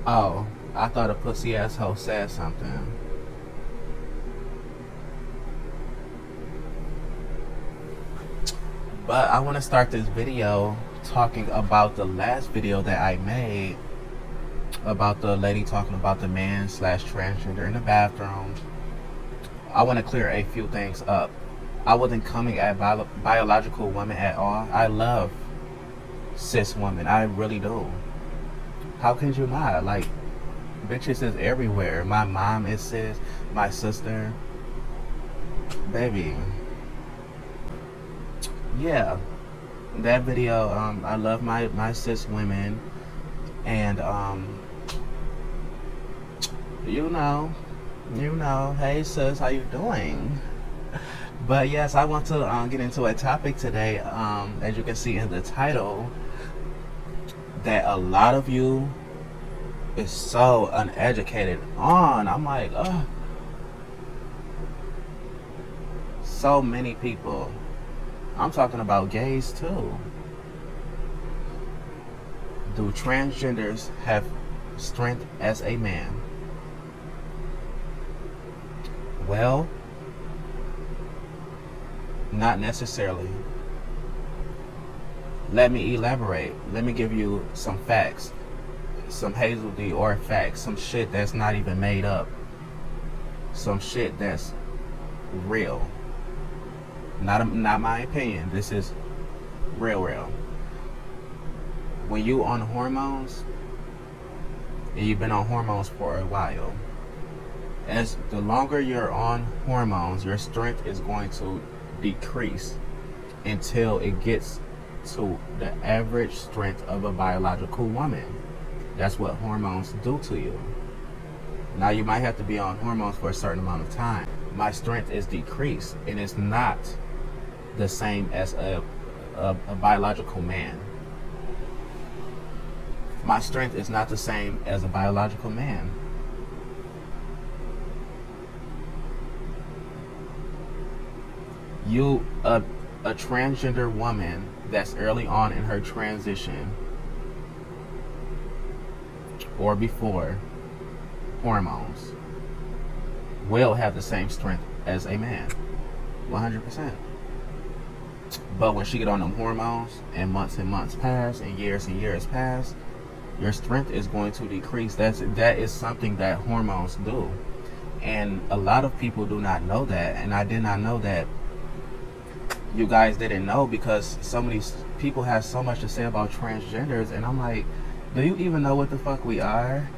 Oh, I thought a pussy asshole said something. But I want to start this video talking about the last video that I made about the lady talking about the man slash transgender in the bathroom. I want to clear a few things up. I wasn't coming at biological women at all. I love cis women. I really do. How can you not? Like, bitches is everywhere. My mom is cis. My sister. Baby. Yeah. That video, I love my cis women. And, you know, hey sis, how you doing? But yes, I want to get into a topic today, as you can see in the title, that a lot of you is so uneducated on. I'm like, ugh. So many people. I'm talking about gays too. Do transgenders have strength as a man? Well, not necessarily. Let me elaborate. Let me give you some facts. Some Hazel Dior facts. Some shit that's not even made up. Some shit that's real. Not my opinion. This is real. When you on hormones, and you've been on hormones for a while, as the longer you're on hormones, your strength is going to decrease until it gets to the average strength of a biological woman. That's what hormones do to you. Now you might have to be on hormones for a certain amount of time. My strength is decreased, and it's not the same as a biological man. My strength is not the same as a biological man. You, a transgender woman that's early on in her transition or before hormones will have the same strength as a man, 100%. But when she get on them hormones and months pass and years pass, your strength is going to decrease. That is something that hormones do, and a lot of people do not know that, and I did not know that. You guys didn't know, because so many people have so much to say about transgenders, and I'm like, do you even know what the fuck we are?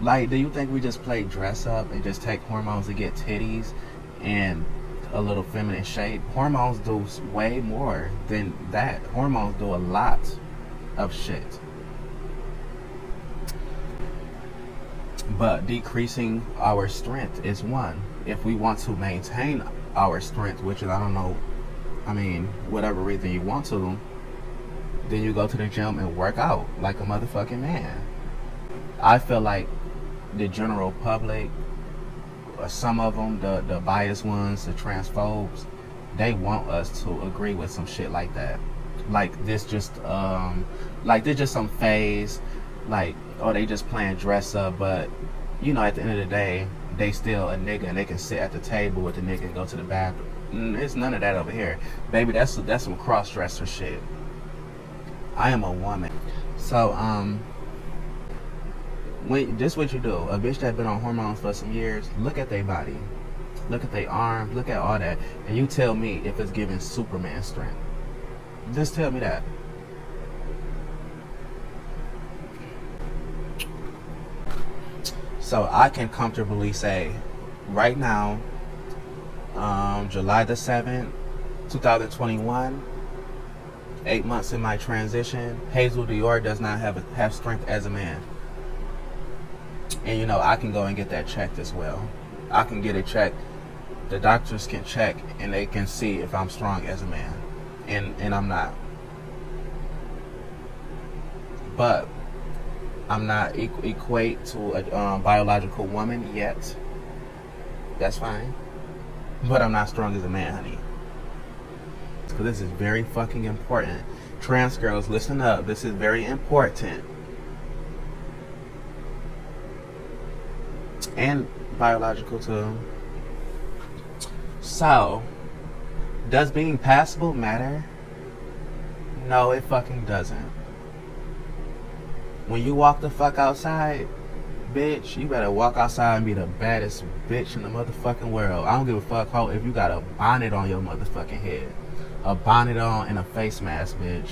Like, do you think we just play dress up and just take hormones to get titties and a little feminine shape? Hormones do way more than that. Hormones do a lot of shit. But decreasing our strength is one. If we want to maintain our strength, which is, I don't know, I mean, whatever reason you want to, then you go to the gym and work out like a motherfucking man. I feel like the general public, some of them, the biased ones, the transphobes, they want us to agree with some shit like that. Like this just some phase, like, oh, they just playing dress up, but you know, at the end of the day, they still a nigga, and they can sit at the table with the nigga and go to the bathroom. It's none of that over here, baby. That's some cross-dresser shit. I am a woman. So this what you do. A bitch that been on hormones for some years, look at their body, look at their arms, look at all that, and you tell me if it's giving Superman strength. Just tell me that. So I can comfortably say right now, July the 7th, 2021, 8 months in my transition, Hazel Dior does not have strength as a man. And you know, I can go and get that checked as well. I can get it checked. The doctors can check and they can see if I'm strong as a man. And I'm not. But I'm not equate to a biological woman yet. That's fine. But I'm not strong as a man, honey. Because this is very fucking important. Trans girls, listen up. This is very important. And biological too. So, does being passable matter? No, it fucking doesn't. When you walk the fuck outside, bitch, you better walk outside and be the baddest bitch in the motherfucking world. I don't give a fuck how if you got a bonnet on your motherfucking head. A bonnet on and a face mask, bitch.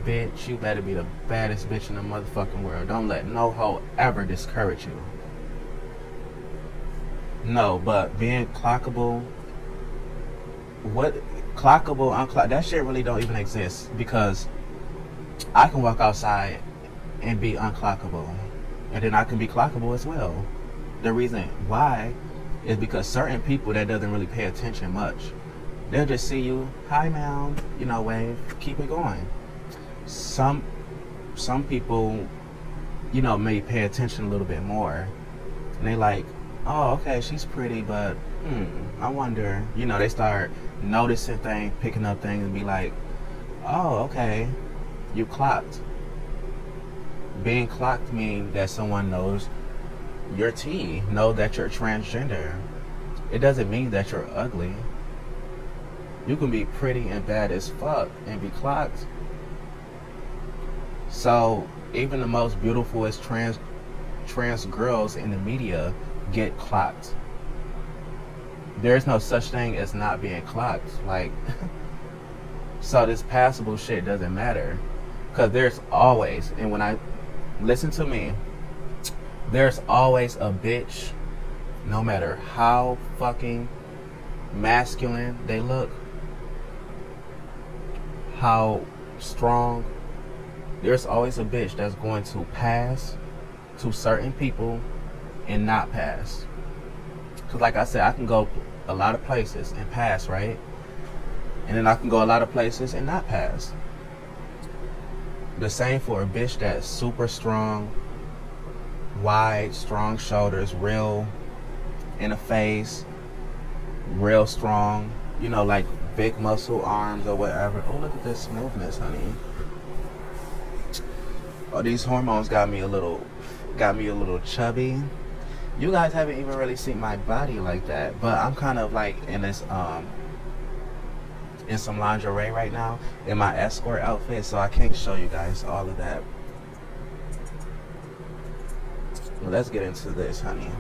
Bitch, you better be the baddest bitch in the motherfucking world. Don't let no hoe ever discourage you. No, but being clockable, what clockable, unclock, that shit really don't even exist, because I can walk outside and be unclockable, and then I can be clockable as well. The reason why is because certain people that doesn't really pay attention much, they'll just see you, hi ma'am, you know, wave, keep it going. Some people, you know, may pay attention a little bit more, and they like, oh, okay, she's pretty, but I wonder, you know, they start noticing things, picking up things, and be like, oh, okay, you clocked. Being clocked means that someone knows your T, know that you're transgender. It doesn't mean that you're ugly. You can be pretty and bad as fuck and be clocked. So even the most beautifulest trans girls in the media get clocked. There's no such thing as not being clocked. Like, so this passable shit doesn't matter, because there's always, and when I listen to me, there's always a bitch, no matter how fucking masculine they look, how strong, there's always a bitch that's going to pass to certain people and not pass. Because like I said, I can go a lot of places and pass, right? And then I can go a lot of places and not pass. The same for a bitch that's super strong, wide, strong shoulders, real in the face, real strong, you know, like big muscle arms or whatever. Oh, look at this smoothness, honey. Oh, these hormones got me a little chubby. You guys haven't even really seen my body like that, but I'm kind of like in this in some lingerie right now in my escort outfit, so I can't show you guys all of that. Well, let's get into this, honey.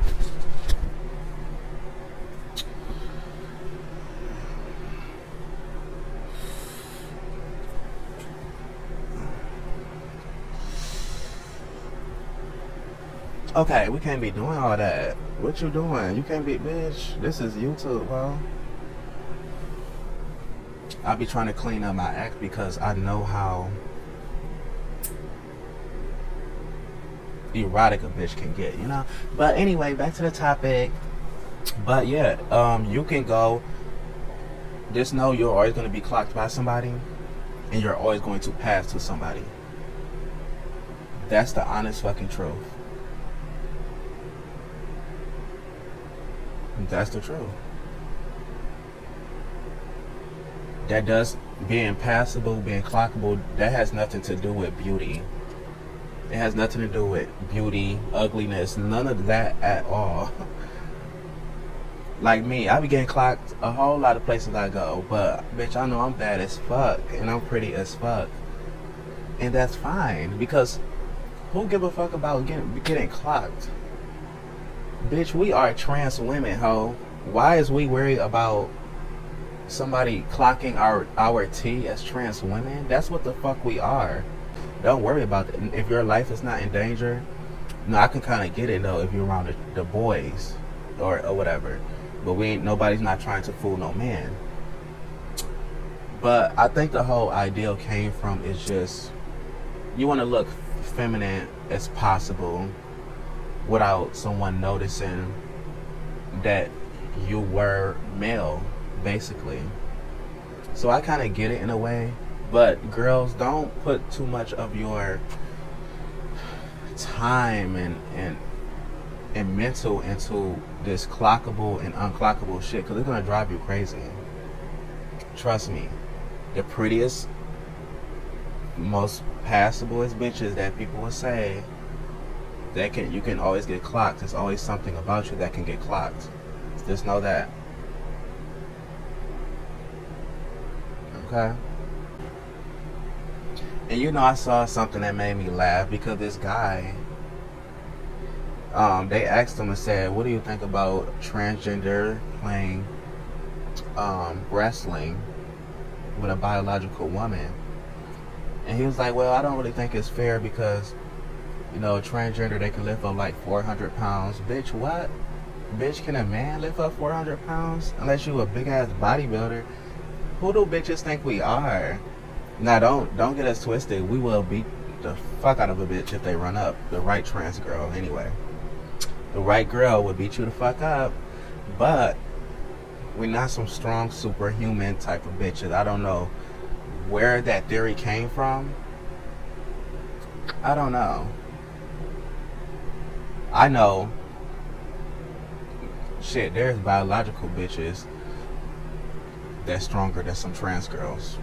Okay, we can't be doing all that. What you doing? You can't be, bitch. This is YouTube, bro. I'll be trying to clean up my act because I know how erotic a bitch can get, you know? But anyway, back to the topic. But yeah, you can go, just know you're always going to be clocked by somebody, and you're always going to pass to somebody. That's the honest fucking truth. That's the truth. That does, being passable, being clockable, that has nothing to do with beauty. It has nothing to do with beauty, ugliness, none of that at all. Like me, I be getting clocked a whole lot of places I go, but bitch, I know I'm bad as fuck and I'm pretty as fuck, and that's fine, because who give a fuck about getting clocked? Bitch, we are trans women, ho. Why is we worried about somebody clocking our T as trans women? That's what the fuck we are. Don't worry about it. If your life is not in danger, no, I can kind of get it though if you're around the boys or whatever. But nobody's not trying to fool no man. But I think the whole ideal came from is just, you want to look feminine as possible without someone noticing that you were male, basically. So I kind of get it in a way, but girls, don't put too much of your time and mental into this clockable and unclockable shit, because it's gonna drive you crazy. Trust me. The prettiest, most passablest bitches that people will say you can always get clocked. There's always something about you that can get clocked. Just know that. Okay. And you know, I saw something that made me laugh because this guy, they asked him and said, what do you think about transgender playing wrestling with a biological woman? And he was like, well, I don't really think it's fair because, you know, transgender, they can lift up like 400 pounds. Bitch, what? Bitch, can a man lift up 400 pounds? Unless you a big ass bodybuilder. Who do bitches think we are? Now, don't get us twisted. We will beat the fuck out of a bitch if they run up. The right trans girl, anyway. The right girl would beat you the fuck up. But we're not some strong superhuman type of bitches. I don't know where that theory came from. I don't know. I know, shit, there's biological bitches that's stronger than some trans girls.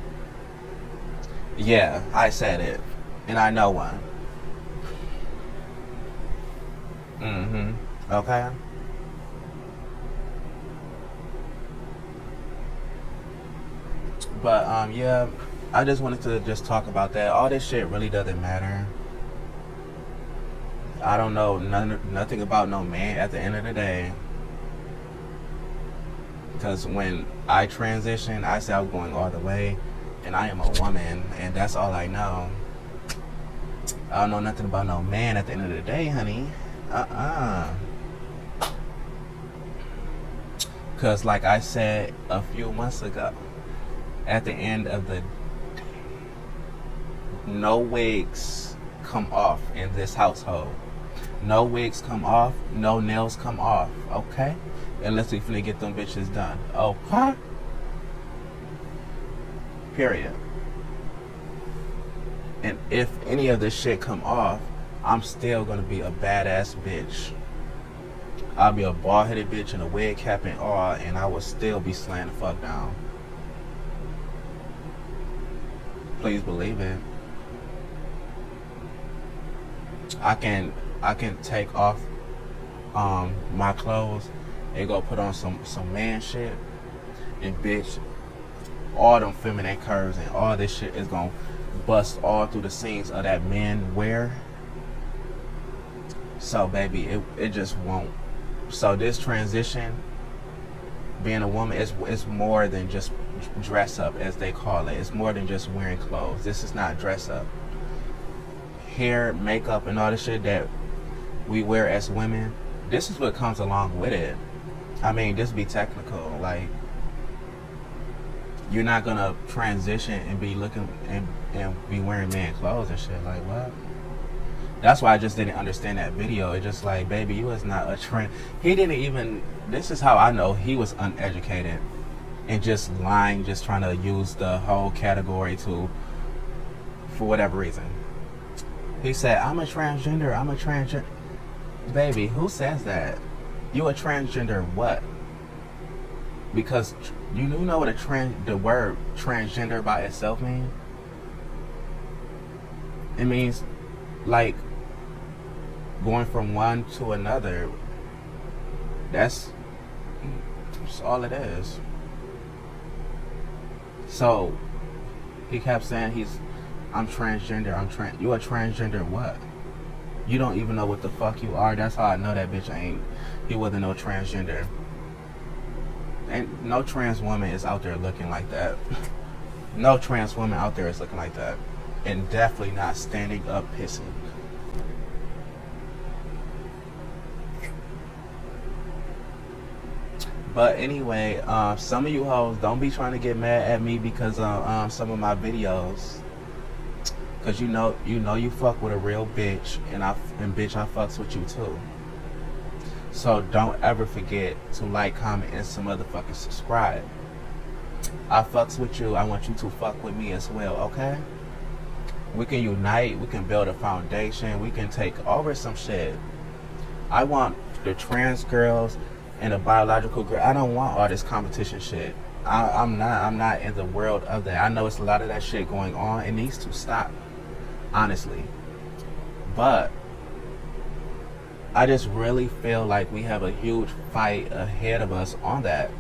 Yeah, I said it. And I know one. Okay? But, yeah, I just wanted to just talk about that. All this shit really doesn't matter. I don't know nothing about no man at the end of the day. Because when I transitioned, I said I was going all the way. And I am a woman, and that's all I know. I don't know nothing about no man at the end of the day, honey. Because like I said a few months ago, at the end of the day, no wigs come off in this household. No wigs come off, no nails come off, okay? Unless we finna get them bitches done. Okay? Period. And if any of this shit come off, I'm still gonna be a badass bitch. I'll be a bald-headed bitch in a wig cap and all, and I will still be slaying the fuck down. Please believe it. I can take off my clothes and go put on some man shit, and bitch, all them feminine curves and all this shit is gonna bust all through the seams of that men wear. So baby, it just won't. So this transition, being a woman, is more than just dress up, as they call it. It's more than just wearing clothes. This is not dress up. Hair, makeup, and all the shit that we wear as women, this is what comes along with it. I mean, just be technical. Like, you're not gonna transition and be looking and be wearing man clothes and shit. Like, what? That's why I just didn't understand that video. It's just like, baby, you was not a trend. He didn't even, this is how I know he was uneducated and just lying, just trying to use the whole category for whatever reason. He said, I'm a transgender, I'm a transgender. Baby, who says that? You a transgender what? Because you know what the word transgender by itself means? It means like going from one to another. That's all it is. So he kept saying I'm transgender, you a transgender what? You don't even know what the fuck you are. That's how I know that bitch he wasn't no transgender. And no trans woman is out there looking like that. No trans woman out there is looking like that. And definitely not standing up pissing. But anyway, some of you hoes, don't be trying to get mad at me because of some of my videos. Cause you know you fuck with a real bitch, and bitch, I fucks with you too. So don't ever forget to like, comment, and some motherfucking subscribe. I fucks with you. I want you to fuck with me as well, okay? We can unite. We can build a foundation. We can take over some shit. I want the trans girls and the biological girl. I don't want all this competition shit. I'm not in the world of that. I know it's a lot of that shit going on. It needs to stop, honestly. But I just really feel like we have a huge fight ahead of us on that.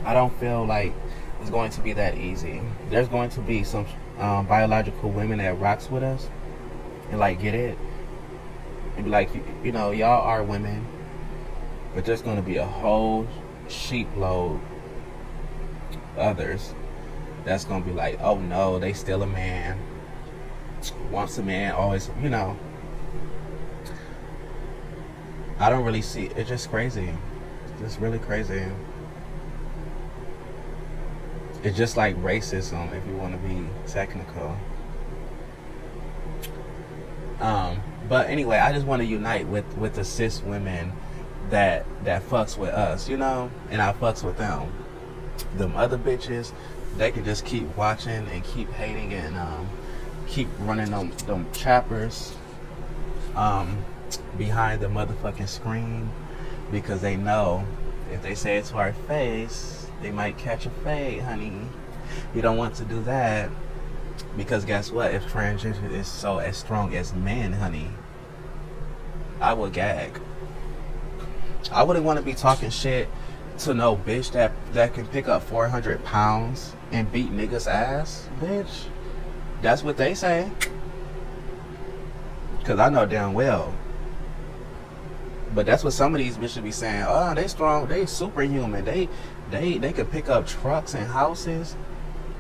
I don't feel like it's going to be that easy. There's going to be some biological women that rocks with us and like get it and be like, you know, y'all are women, but there's going to be a whole sheep load others that's going to be like, oh no, they still a man, wants a man, always, you know. I don't really see, it's just crazy. It's just really crazy. It's just like racism, if you want to be technical. But anyway, I just want to unite with the cis women that fucks with us, you know, and I fucks with them. Them other bitches, they can just keep watching and keep hating and keep running them chappers behind the motherfucking screen, because they know if they say it to our face, they might catch a fade, honey. You don't want to do that, because guess what? If transgender is so as strong as men, honey, I would gag. I wouldn't want to be talking shit to no bitch that can pick up 400 pounds and beat niggas' ass, bitch. That's what they say. Because I know damn well. But that's what some of these bitches be saying. Oh, they strong, they superhuman. They could pick up trucks and houses.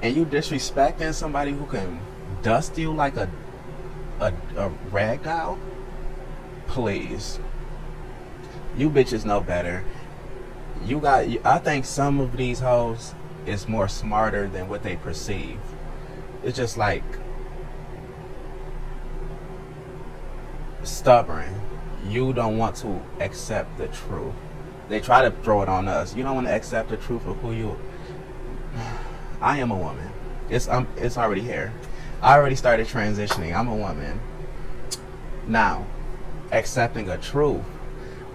And you disrespecting somebody who can dust you like a rag doll? Please. You bitches know better. I think some of these hoes is more smarter than what they perceive. It's just like stubborn. You don't want to accept the truth. They try to throw it on us. You don't want to accept the truth of who you. I am a woman. It's already here. I already started transitioning. I'm a woman. Now, accepting a truth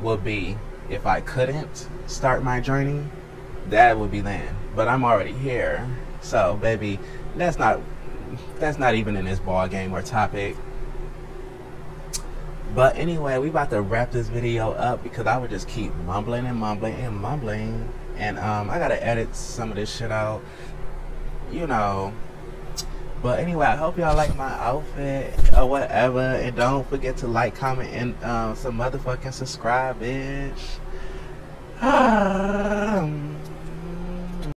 would be if I couldn't start my journey, that would be then. But I'm already here. So, baby, that's not even in this ball game or topic. But anyway, we about to wrap this video up because I would just keep mumbling and mumbling and mumbling. And I gotta edit some of this shit out, you know. But anyway, I hope y'all like my outfit or whatever. And don't forget to like, comment, and some motherfucking subscribe, bitch.